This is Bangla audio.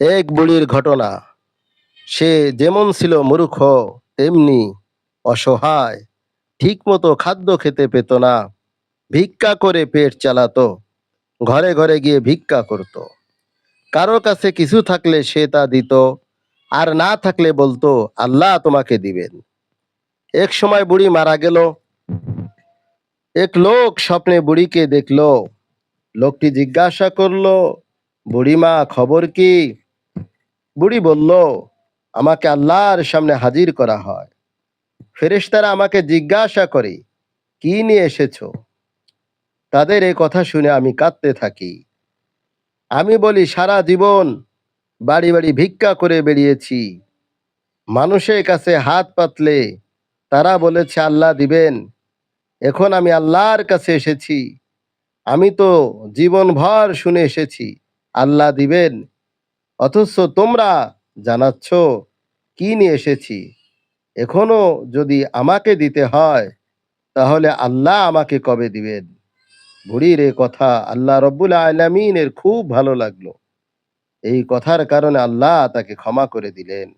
এক বুড়ির ঘটনা। সে যেমন ছিল মূর্খ, তেমনি অসহায়। ঠিকমতো খাদ্য খেতে পেত না। ভিক্ষা করে পেট চালাতো। ঘরে ঘরে গিয়ে ভিক্ষা করত। কারো কাছে কিছু থাকলে সে তা দিত, আর না থাকলে বলতো আল্লাহ তোমাকে দিবেন। এক সময় বুড়ি মারা গেল। এক লোক স্বপ্নে বুড়িকে দেখলো। লোকটি জিজ্ঞাসা করলো, বুড়িমা খবর কি? বুড়ি বলল, আমাকে আল্লাহর সামনে হাজির করা হয়। ফেরেশতারা আমাকে জিজ্ঞাসা করে, কি নিয়ে এসেছো? তাদের এই কথা শুনে আমি কাঁদতে থাকি। আমি বলি, সারা জীবন বাড়ি বাড়ি ভিক্ষা করে বেরিয়েছি। মানুষের কাছে হাত পাতলে তারা বলেছে আল্লাহ দিবেন। এখন আমি আল্লাহর কাছে এসেছি। আমি তো জীবনভর শুনে এসেছি আল্লাহ দিবেন, অথচ তোমরা জানাচ্ছ কি নিয়ে এসেছি। এখনো যদি আমাকে দিতে হয়, তাহলে আল্লাহ আমাকে কবে দিবেন? বুড়ির এ কথা আল্লাহ রব্বুল আলামিনের খুব ভালো লাগলো। এই কথার কারণে আল্লাহ তাকে ক্ষমা করে দিলেন।